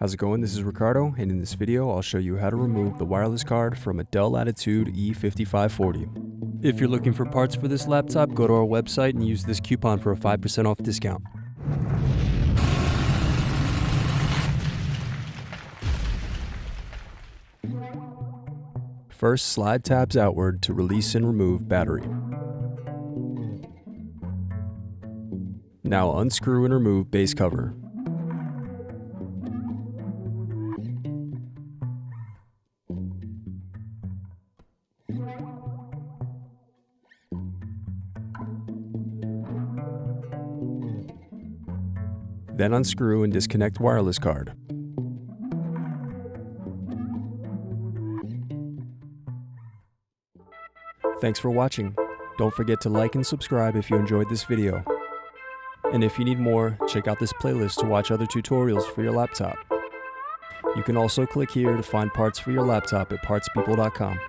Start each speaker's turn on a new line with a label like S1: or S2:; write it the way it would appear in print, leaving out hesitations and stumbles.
S1: How's it going? This is Ricardo, and in this video I'll show you how to remove the wireless card from a Dell Latitude E5540. If you're looking for parts for this laptop, go to our website and use this coupon for a 5% off discount. First, slide tabs outward to release and remove battery. Now unscrew and remove base cover. Then unscrew and disconnect wireless card. Thanks for watching. Don't forget to like and subscribe if you enjoyed this video. And if you need more, check out this playlist to watch other tutorials for your laptop. You can also click here to find parts for your laptop at partspeople.com.